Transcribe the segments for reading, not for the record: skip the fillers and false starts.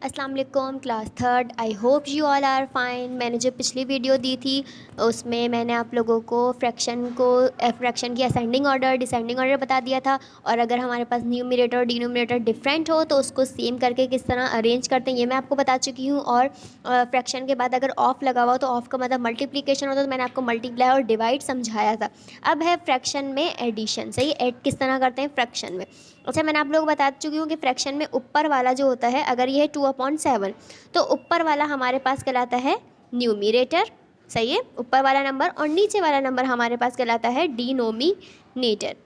अस्सलाम वालेकुम class third. I hope you all are fine. मैंने जो पिछली वीडियो दी थी उसमें मैंने आप लोगों को फ्रैक्शन की असेंडिंग ऑर्डर डिसेंडिंग ऑर्डर बता दिया था, और अगर हमारे पास न्यूमरेटर और डिनोमिनेटर डिफरेंट हो तो उसको सेम करके किस तरह अरेंज करते हैं ये मैं आपको बता चुकी हूँ। और फ्रैक्शन के बाद अगर ऑफ लगा हुआ तो ऑफ का मतलब मल्टीप्लिकेशन होता है, तो मैंने आपको मल्टीप्लाई और डिवाइड समझाया था। अब है फ्रैक्शन में एडिशन। सही, ऐड किस तरह करते हैं फ्रैक्शन में। अच्छा, मैंने आप लोग बता चुकी हूँ कि फ्रैक्शन में ऊपर वाला जो होता है, अगर ये है 2/7 तो ऊपर वाला हमारे पास कहलाता है न्यूमिरेटर। सही है, ऊपर वाला नंबर, और नीचे वाला नंबर हमारे पास कहलाता है डिनोमिनेटर।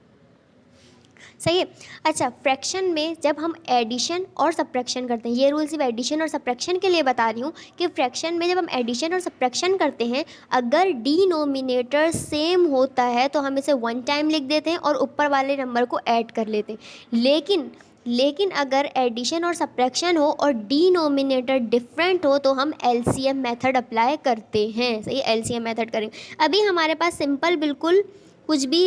सही है। अच्छा, फ्रैक्शन में जब हम एडिशन और सब्ट्रैक्शन करते हैं, ये रूल सिर्फ एडिशन और सब्ट्रैक्शन के लिए बता रही हूँ कि फ्रैक्शन में जब हम एडिशन और सब्ट्रैक्शन करते हैं, अगर डिनोमिनेटर सेम होता है तो हम इसे वन टाइम लिख देते हैं और ऊपर वाले नंबर को ऐड कर लेते हैं। लेकिन अगर एडिशन और सब्ट्रैक्शन हो और डिनोमिनेटर डिफरेंट हो तो हम एलसीएम मेथड अप्लाई करते हैं। सही, एलसीएम मेथड करेंगे। अभी हमारे पास सिंपल, बिल्कुल कुछ भी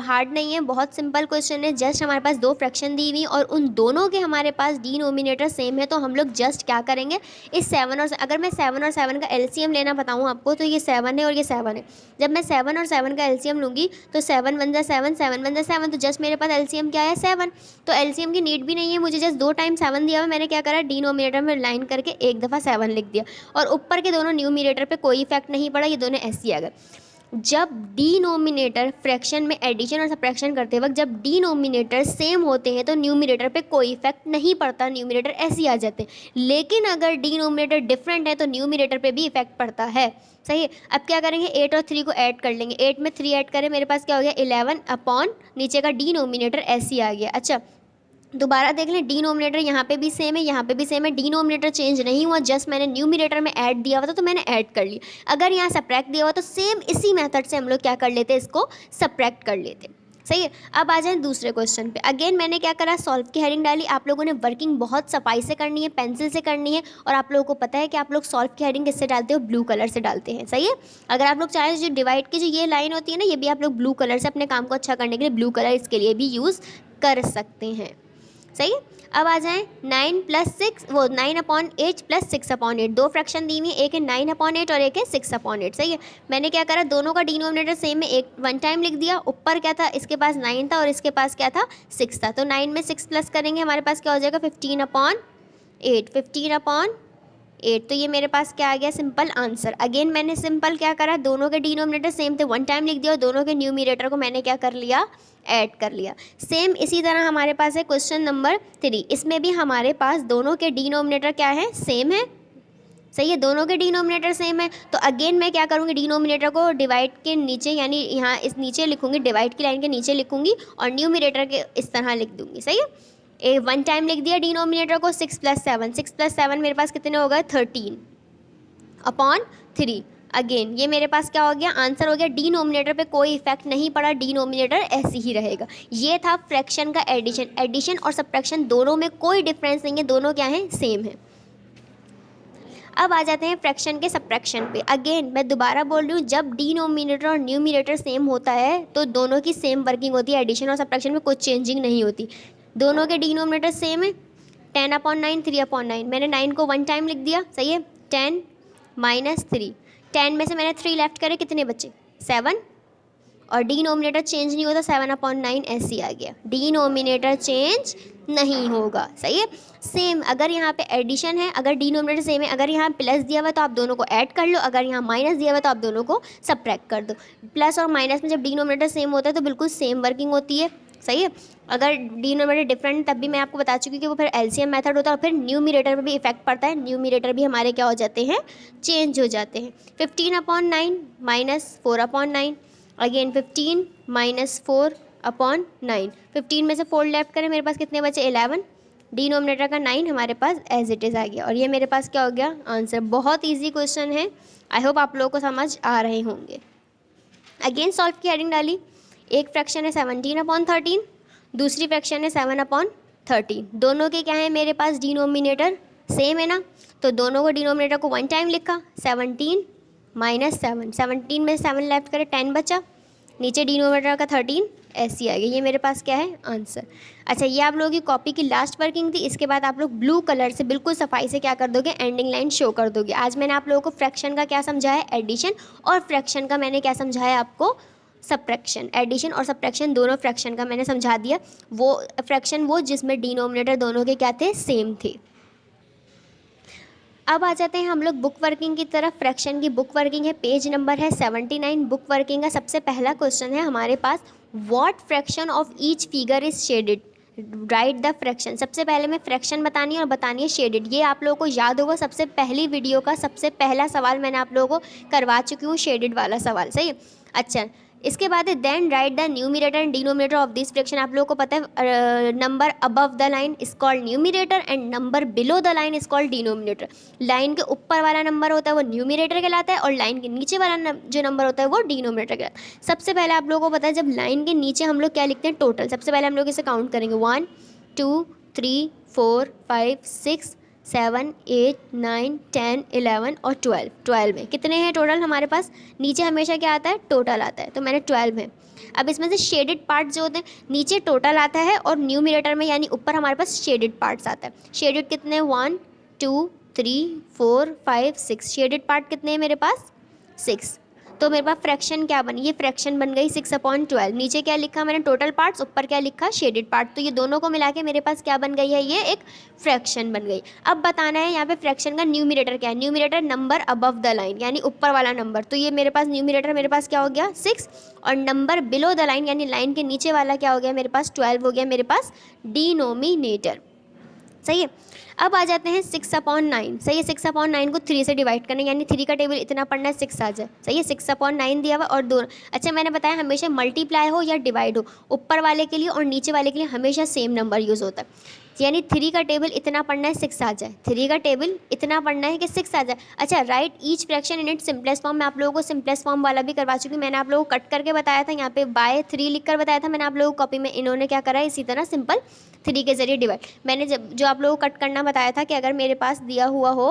हार्ड नहीं है, बहुत सिंपल क्वेश्चन है। जस्ट हमारे पास दो फ्रैक्शन दी हुई और उन दोनों के हमारे पास डिनोमिनेटर सेम है, तो हम लोग जस्ट क्या करेंगे, इस अगर मैं 7 और 7 का एलसीएम लेना बताऊँ आपको, तो ये 7 है और ये 7 है। जब मैं 7 और 7 का एलसीएम लूँगी तो 7 1 जा 7, 7 1 जा 7, तो जस्ट मेरे पास एलसीएम क्या है, 7। तो एलसीएम की नीड भी नहीं है मुझे, जस्ट 2 टाइम 7 दिया हुआ, मैंने क्या करा, डिनोमिनेटर में लाइन करके एक दफ़ा 7 लिख दिया, और ऊपर के दोनों न्यूमिनेटर पे कोई इफेक्ट नहीं पड़ा, ये दोनों ऐसे ही आ गए। जब डिनोमिनेटर फ्रैक्शन में एडिशन और सब्ट्रैक्शन करते वक्त जब डिनोमिनेटर सेम होते हैं तो न्यूमिनेटर पे कोई इफेक्ट नहीं पड़ता, न्यूमिनेटर ऐसे ही आ जाते हैं। लेकिन अगर डिनोमिनेटर डिफरेंट है तो न्यूमिनेटर पे भी इफेक्ट पड़ता है। सही है। अब क्या करेंगे, 8 और 3 को ऐड कर लेंगे। 8 में 3 ऐड करें, मेरे पास क्या हो गया, 11 अपॉन नीचे का डिनोमिनेटर ऐसे ही आ गया। अच्छा, दोबारा देख लें, डिनोमिनेटर यहाँ पे भी सेम है, यहाँ पे भी सेम है, डिनोमिनेटर चेंज नहीं हुआ, जस्ट मैंने न्यूमिनेटर में ऐड दिया हुआ था तो मैंने ऐड कर लिया। अगर यहाँ सब्ट्रैक्ट दिया हुआ तो सेम इसी मेथड से हम लोग क्या कर लेते, इसको सब्ट्रैक्ट कर लेते। सही है। अब आ जाए दूसरे क्वेश्चन पे। अगेन मैंने क्या करा, सॉल्व की हेडिंग डाली। आप लोगों ने वर्किंग बहुत सफाई से करनी है, पेंसिल से करनी है, और आप लोगों को पता है कि आप लोग सॉल्व की हेडिंग किससे डालते हो, ब्लू कलर से डालते हैं। सही है। अगर आप लोग चाहें, जो डिवाइड की जो ये लाइन होती है ना, ये भी आप लोग ब्लू कलर से अपने काम को अच्छा करने के लिए ब्लू कलर इसके लिए भी यूज़ कर सकते हैं। सही है। अब आ जाएं 9 + 6, वो 9/8 + 6/8, दो फ्रैक्शन दी हुई है, एक है 9/8 और एक है 6/8। सही है। मैंने क्या करा, दोनों का डिनोमिनेटर सेम है, एक वन टाइम लिख दिया। ऊपर क्या था, इसके पास 9 था और इसके पास क्या था, 6 था, तो 9 में 6 प्लस करेंगे, हमारे पास क्या हो जाएगा, 15/8, 15/8। तो ये मेरे पास क्या आ गया, सिंपल आंसर। अगेन मैंने सिंपल क्या करा, दोनों के डिनोमिनेटर सेम थे, वन टाइम लिख दिया, और दोनों के न्यूमिनेटर को मैंने क्या कर लिया, ऐड कर लिया। सेम इसी तरह हमारे पास है क्वेश्चन नंबर 3। इसमें भी हमारे पास दोनों के डिनोमिनेटर क्या है, सेम है। सही है, दोनों के डिनोमिनेटर सेम है, तो अगेन मैं क्या करूँगी, डिनोमिनेटर को डिवाइड के नीचे, यानी यहाँ इस नीचे लिखूँगी, डिवाइड की लाइन के नीचे लिखूँगी, और न्यूमिनेटर के इस तरह लिख दूँगी। सही है। वन टाइम लिख दिया डिनोमिनेटर को, 6 + 7, 6 + 7 मेरे पास कितने हो गए, 13/3। अगेन ये मेरे पास क्या हो गया, आंसर हो गया। डिनोमिनेटर पे कोई इफेक्ट नहीं पड़ा, डिनोमिनेटर ऐसे ही रहेगा। ये था फ्रैक्शन का एडिशन और सब्ट्रैक्शन दोनों में कोई डिफरेंस नहीं है, दोनों क्या हैं, सेम है। अब आ जाते हैं फ्रैक्शन के सब्ट्रैक्शन पे। अगेन मैं दोबारा बोल रही हूँ, जब डिनोमिनेटर और न्यूमिनेटर सेम होता है तो दोनों की सेम वर्किंग होती है, एडिशन और सब्ट्रैक्शन में कोई चेंजिंग नहीं होती। दोनों के डिनोमिनेटर सेम है, 10/9, 3/9, मैंने 9 को वन टाइम लिख दिया। सही है। 10 - 3, 10 में से मैंने 3 लेफ्ट करे, कितने बचे, 7, और डिनोमिनेटर चेंज नहीं होता, 7/9 ऐसे ही आ गया, डिनोमिनेटर चेंज नहीं होगा। सही है। सेम अगर यहाँ पे एडिशन है, अगर डिनोमिनेटर सेम है, अगर यहाँ प्लस दिया हुआ है तो आप दोनों को ऐड कर लो, अगर यहाँ माइनस दिया हुआ है तो आप दोनों को सब्ट्रैक्ट कर दो। प्लस और माइनस में जब डिनोमिनेटर सेम होता है तो बिल्कुल सेम वर्किंग होती है। सही है। अगर डिनोमिनेटर डिफरेंट, तब भी मैं आपको बता चुकी हूँ कि वो फिर एलसीएम मेथड होता है, और फिर न्यूमिनेटर पर भी इफेक्ट पड़ता है, न्यूमिनेटर भी हमारे क्या हो जाते हैं, चेंज हो जाते हैं। 15/9 - 4/9, अगेन 15 - 4/9, 15 में से 4 लेफ्ट करें, मेरे पास कितने बचे, 11, डिनोमिनेटर का 9 हमारे पास एज इट इज़ आ गया, और ये मेरे पास क्या हो गया, आंसर। बहुत ईजी क्वेश्चन है, आई होप आप लोगों को समझ आ रहे होंगे। अगेन सॉल्व की हेडिंग डाली। एक फ्रैक्शन है 17/13, दूसरी फ्रैक्शन है 7/13। दोनों के क्या है, मेरे पास डिनोमिनेटर सेम है ना, तो दोनों को डिनोमिनेटर को वन टाइम लिखा, 17 - 7, 17 में 7 लेफ्ट करें, 10 बचा, नीचे डिनोमिनेटर का 13 ऐसी आ गई। ये मेरे पास क्या है आंसर। अच्छा, ये आप लोगों की कॉपी की लास्ट वर्किंग थी। इसके बाद आप लोग ब्लू कलर से बिल्कुल सफाई से क्या कर दोगे, एंडिंग लाइन शो कर दोगे। आज मैंने आप लोगों को फ्रैक्शन का क्या समझाया, एडिशन, और फ्रैक्शन का मैंने क्या समझाया आपको, सब्ट्रैक्शन। एडिशन और सब्ट्रैक्शन दोनों फ्रैक्शन का मैंने समझा दिया। वो फ्रैक्शन वो जिसमें डिनोमिनेटर दोनों के क्या थे, सेम थे। अब आ जाते हैं हम लोग बुक वर्किंग की तरफ। फ्रैक्शन की बुक वर्किंग है, पेज नंबर है 79। बुक वर्किंग का सबसे पहला क्वेश्चन है हमारे पास, what fraction of each figure is shaded, write the fraction. सबसे पहले मैं फ्रैक्शन बतानी है और बतानी है शेडेड। ये आप लोगों को याद होगा, सबसे पहली वीडियो का सबसे पहला सवाल मैंने आप लोगों को करवा चुकी हूँ, शेडेड वाला सवाल, सही है। अच्छा, इसके बाद है then write the numerator and denominator of this fraction. आप लोगों को पता है number above the line is called numerator and number below the line is called denominator. Line के ऊपर वाला नंबर होता है वो न्यूमिनेटर कहलाता है और लाइन के नीचे वाला जो नंबर होता है वो डिनोमिनेटर कहलाता है। सबसे पहले आप लोगों को पता है जब लाइन के नीचे हम लोग क्या लिखते हैं, टोटल। सबसे पहले हम लोग इसे काउंट करेंगे 1 2 3 4 5 6 7 8 9 10 11 और 12। 12 में कितने हैं टोटल हमारे पास, नीचे हमेशा क्या आता है, टोटल आता है, तो मैंने 12 है। अब इसमें से शेडेड पार्ट जो होते हैं, नीचे टोटल आता है और न्यूमिनेटर में यानी ऊपर हमारे पास शेडेड पार्ट्स आता है। शेडेड कितने, 1 2 3 4 5 6। शेडेड पार्ट कितने हैं मेरे पास, 6। तो मेरे पास फ्रैक्शन क्या बनी, ये फ्रैक्शन बन गई 6/12। नीचे क्या लिखा मैंने, टोटल पार्ट्स, ऊपर क्या लिखा, शेडेड पार्ट। तो ये दोनों को मिला के मेरे पास क्या बन गई है, ये एक फ्रैक्शन बन गई। अब बताना है यहाँ पे फ्रैक्शन का न्यूमिनेटर क्या है। Numerator number above the line यानी ऊपर वाला नंबर। तो ये मेरे पास न्यूमिनेटर मेरे पास क्या हो गया 6, और नंबर बिलो द लाइन यानी लाइन के नीचे वाला क्या हो गया मेरे पास 12 हो गया मेरे पास डिनोमिनेटर, सही है। अब आ जाते हैं 6/9, सही है। 6/9 को 3 से डिवाइड करना, यानी 3 का टेबल इतना पढ़ना है 6 आ जाए, सही है। 6/9 दिया हुआ और दोनों, अच्छा मैंने बताया हमेशा मल्टीप्लाई हो या डिवाइड हो, ऊपर वाले के लिए और नीचे वाले के लिए हमेशा सेम नंबर यूज़ होता है। यानी 3 का टेबल इतना पढ़ना है 6 आ जाए, 3 का टेबल इतना पढ़ना है कि 6 आ जाए। अच्छा, right each fraction in it simplest form. मैं आप लोगों को सिंपलेस्ट फॉर्म वाला भी करवा चुकी हूँ। मैंने आप लोगों को कट करके बताया था, यहाँ पे बाय 3 लिख कर बताया था मैंने आप लोगों को कॉपी में। इन्होंने क्या करा है, इसी तरह सिंपल 3 के जरिए डिवाइड। मैंने जब जो आप लोगों को कट करना बताया था कि अगर मेरे पास दिया हुआ हो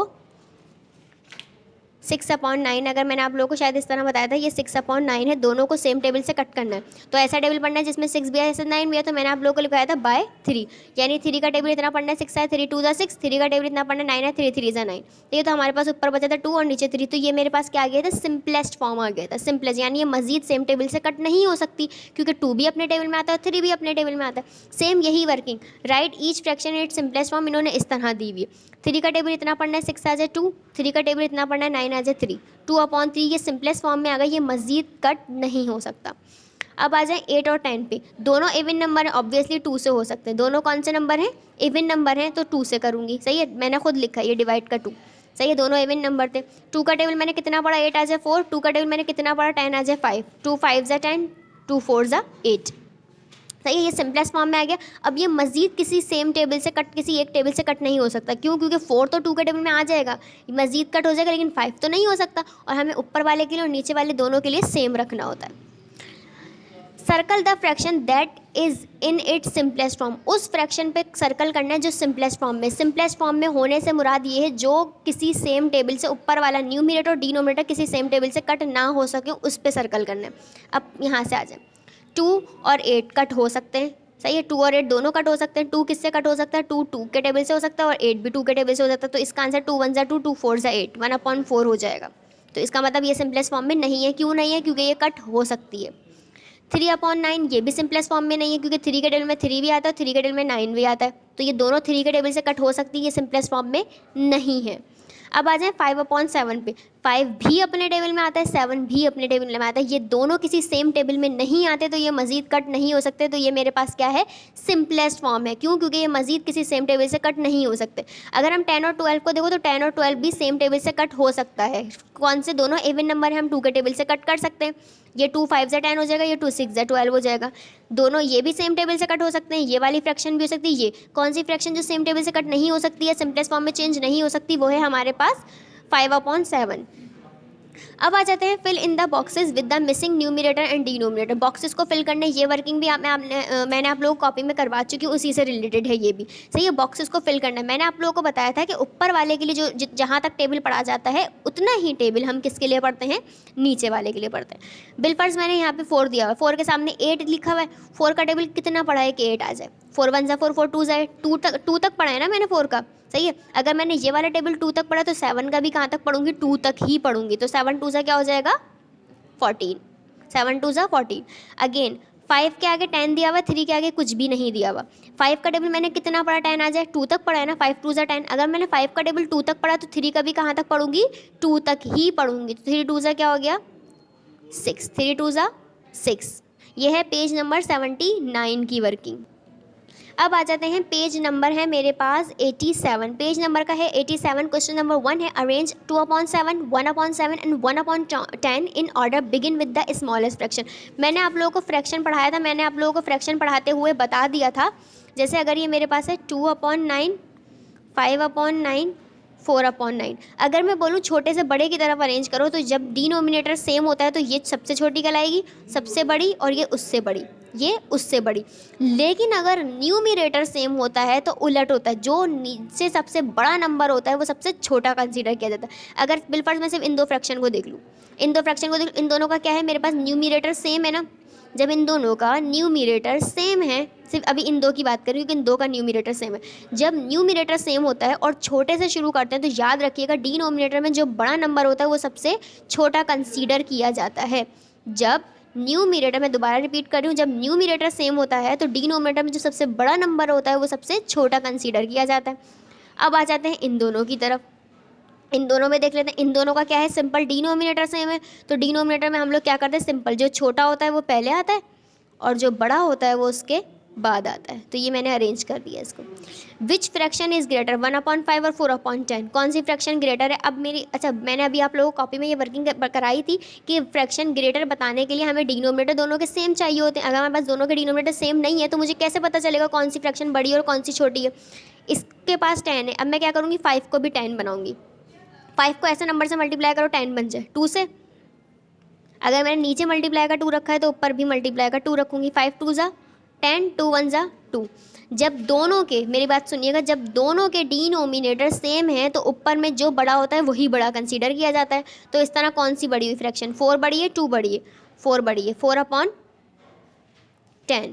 6/9, अगर मैंने आप लोगों को शायद इस तरह बताया था, ये 6/9 है, दोनों को सेम टेबल से कट करना है। तो ऐसा टेबल पढ़ना है जिसमें 6 भी है, ऐसे 9 भी है। तो मैंने आप लोगों को लिखाया था बाय 3, यानी 3 का टेबल इतना पढ़ना है 6 है, 3 2 ज़ा 6, 3 का टेबल इतना पढ़ना है 9 है, 3 3 ज़ा 9। ये तो हमारे पास ऊपर बचा था 2 और नीचे 3, तो ये मेरे पास क्या आ गया था, सिंपलेस्ट फॉर्म आ गया था। सिंपलेस्ट यानी ये मजीद सेम टेबल से कट नहीं हो सकती, क्योंकि 2 भी अपने टेबल में आता है और 3 भी अपने टेबल में आता है। सेम यही working, right each fraction it simplest form इन्होंने इस तरह दी हुई है। 3 का टेबल इतना पढ़ना है 6 आ जाए 2, 3 का टेबल इतना पढ़ना है 9 आ जाए 3, 2/3 ये सिंपलेस्ट फॉर्म में आ गई, ये मजीद कट नहीं हो सकता। अब आ जाए 8 और 10 पे। दोनों इवन नंबर है, ऑब्वियसली 2 से हो सकते हैं। दोनों कौन से नंबर हैं, इवन नंबर हैं, तो 2 से करूँगी, सही है। मैंने खुद लिखा ये डिवाइड का 2, सही है। दोनों इवन नंबर थे। 2 का टेबल मैंने कितना पढ़ा, 8 आ जाए 4, 2 का टेबल मैंने कितना पढ़ा, 10 आ जाए 5, 2 5 ज़ा 10, 2 4 ज़ा 8, सही है। ये सिंपलेस्ट फॉर्म में आ गया। अब ये मजीद किसी सेम टेबल से कट, किसी एक टेबल से कट नहीं हो सकता। क्यों, क्योंकि 4 तो 2 के टेबल में आ जाएगा, मजीद कट हो जाएगा, लेकिन 5 तो नहीं हो सकता। और हमें ऊपर वाले के लिए और नीचे वाले दोनों के लिए सेम रखना होता है। Circle the fraction that is in its simplest form. उस फ्रैक्शन पे सर्कल करना है जो सिंपलेस्ट फॉर्म में। सिंपलेस्ट फॉर्म में होने से मुराद ये है जो किसी सेम टेबल से ऊपर वाला न्यूमिनेटर और डिनोमिनेटर किसी सेम टेबल से कट ना हो सके, उस पर सर्कल करना है। अब यहाँ से आ जाए, 2 और 8 कट हो सकते हैं, सही है। 2 और 8 दोनों कट हो सकते हैं। 2 किससे कट हो सकता है, 2 के टेबल से हो सकता है और 8 भी 2 के टेबल से हो सकता है। तो इसका आंसर 2 1 ज़ा 2, 2 4 ज़ा 8, 1/4 हो जाएगा। तो इसका मतलब ये सिंपलेस्ट फॉर्म में नहीं है। क्यों नहीं है, क्योंकि ये कट हो सकती है। 3/9 ये भी सिंपलेस्ट फॉर्म में नहीं है, क्योंकि 3 के टेबल में 3 भी आता है और 3 के टेबल में 9 भी आता है। तो ये दोनों 3 के टेबल से कट हो सकती है, ये सिंपलेस्ट फॉर्म में नहीं है। अब आ जाए 5/7 पे। 5 भी अपने टेबल में आता है, 7 भी अपने टेबल में आता है। ये दोनों किसी सेम टेबल में नहीं आते, तो ये मजीद कट नहीं हो सकते। तो ये मेरे पास क्या है, सिंपलेस्ट फॉर्म है। क्यों, क्योंकि ये मजीद किसी सेम टेबल से कट नहीं हो सकते। अगर हम 10 और 12 को देखो तो 10 और 12 भी सेम टेबल से कट हो सकता है। कौन से, दोनों इवन नंबर है, हम 2 के टेबल से कट कर सकते हैं। ये 2 5 ज़ा 10 हो जाएगा, ये 2 6 ज़ा 12 हो जाएगा। दोनों ये भी सेम टेबल से कट हो सकते हैं। ये वाली फ्रैक्शन भी हो सकती है। ये कौन सी फ्रैक्शन जो सेम टेबल से कट नहीं हो सकती है, सिंपलेस्ट फॉर्म में चेंज नहीं हो सकती, वो है हमारे पास 5/7। अब आ जाते हैं fill in the boxes with the missing numerator and denominator. Boxes को फिल करने, ये वर्किंग भी मैंने आप लोगों को कॉपी में करवा चुकी हूँ, उसी से रिलेटेड है ये भी। सही है, बॉक्सेस को फिल करना है। मैंने आप लोगों को बताया था कि ऊपर वाले के लिए जो जहाँ तक टेबल पढ़ा जाता है उतना ही टेबल हम किसके लिए पढ़ते हैं, नीचे वाले के लिए पढ़ते हैं। बिलफर्ज मैंने यहाँ पे 4 दिया हुआ है, 4 के सामने 8 लिखा हुआ है। 4 का टेबल कितना पढ़ा है कि 8 आ जाए। 4 1 4 4 2 जाए, 2 तक पढ़ा है ना मैंने 4 का। सही है, अगर मैंने ये वाला टेबल 2 तक पढ़ा तो 7 का भी कहाँ तक पढ़ूंगी, 2 तक ही पढ़ूंगी। तो 7 2 क्या हो जाएगा, 14। 7 2 14। अगेन 5 के आगे 10 दिया हुआ, 3 के आगे कुछ भी नहीं दिया हुआ। 5 का टेबल मैंने कितना पढ़ा, 10 आ जाए, 2 तक पढ़ा है ना, 5 2 10। अगर मैंने 5 का टेबल 2 तक पढ़ा तो 3 का भी कहाँ तक पढ़ूंगी, 2 तक ही पढ़ूंगी। तो 3 2 क्या हो गया, 6। 3 2 6। ये है पेज नंबर 79 की वर्किंग। अब आ जाते हैं, पेज नंबर है मेरे पास 87। पेज नंबर का है 87। क्वेश्चन नंबर 1 है, arrange 2/7, 1/7 and 1/10 in order, begin with the smallest fraction. मैंने आप लोगों को फ्रैक्शन पढ़ाया था, मैंने आप लोगों को फ्रैक्शन पढ़ाते हुए बता दिया था। जैसे अगर ये मेरे पास है 2/9, 5/9, 4/9। अगर मैं बोलूँ छोटे से बड़े की तरफ अरेंज करो, तो जब डिनोमिनेटर सेम होता है तो ये सबसे छोटी कहलाएगी, सबसे बड़ी, और ये उससे बड़ी, ये उससे बड़ी। लेकिन अगर न्यूमिनेटर सेम होता है तो उलट होता है, जो नीचे सबसे बड़ा नंबर होता है वो सबसे छोटा कंसीडर किया जाता है। अगर बिलफर्ज मैं सिर्फ इन दो फ्रैक्शन को देख लूँ, इन दोनों का क्या है, मेरे पास न्यूमिनेटर सेम है ना। जब इन दोनों का न्यूमिनेटर सेम है, सिर्फ अभी इन दो की बात करें क्योंकि इन दो का न्यूमिनेटर सेम है। जब न्यूमिनेटर सेम होता है और छोटे से शुरू करते हैं तो याद रखिएगा डिनोमिनेटर में जो बड़ा नंबर होता है वो सबसे छोटा कंसीडर किया जाता है। जब न्यूमिनेटर, मैं दोबारा रिपीट कर रही हूँ, जब न्यूमिनेटर सेम होता है तो डिनोमिनेटर में जो सबसे बड़ा नंबर होता है वो सबसे छोटा कंसीडर किया जाता है। अब आ जाते हैं इन दोनों की तरफ। इन दोनों में देख लेते हैं, इन दोनों का क्या है, सिंपल डिनोमिनेटर सेम है। तो डिनोमिनेटर में हम लोग क्या करते हैं, सिंपल जो छोटा होता है वो पहले आता है और जो बड़ा होता है वो उसके बाद आता है। तो ये मैंने अरेंज कर दिया इसको। विच फ्रैक्शन इज़ ग्रेटर, 1/5 और 4/10, कौन सी फ्रैक्शन ग्रेटर है। अब मेरी, अच्छा मैंने अभी आप लोगों को कॉपी में ये वर्किंग कराई थी कि फ्रैक्शन ग्रेटर बताने के लिए हमें डिनोमिनेटर दोनों के सेम चाहिए होते हैं। अगर हमारे पास दोनों के डिनोमिनेटर सेम नहीं है तो मुझे कैसे पता चलेगा कौन सी फ्रैक्शन बड़ी और कौन सी छोटी है। इसके पास 10 है, अब मैं क्या करूँगी, 5 को भी 10 बनाऊँगी। 5 को ऐसे नंबर से मल्टीप्लाई करो 10 बन जाए, 2 से। अगर मैंने नीचे मल्टीप्लाई का 2 रखा है तो ऊपर भी मल्टीप्लाई का 2 रखूँगी। 5 2 10, 2 1 2। जब दोनों के, मेरी बात सुनिएगा, जब दोनों के डिनोमिनेटर सेम है तो ऊपर में जो बड़ा होता है वही बड़ा कंसीडर किया जाता है। तो इस तरह कौन सी बड़ी हुई फ्रैक्शन, 4 बड़ी है, 2 बड़ी है, 4 बड़ी है, 4/10।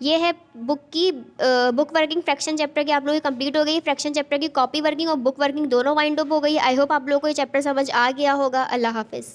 ये है बुक वर्किंग फ्रैक्शन चैप्टर की आप लोगों की कंप्लीट हो गई। फ्रैक्शन चैप्टर की कॉपी वर्किंग और बुक वर्किंग दोनों वाइंड अप हो गई। आई होप आप लोगों को ये चैप्टर समझ आ गया होगा। अल्लाह हाफिज़।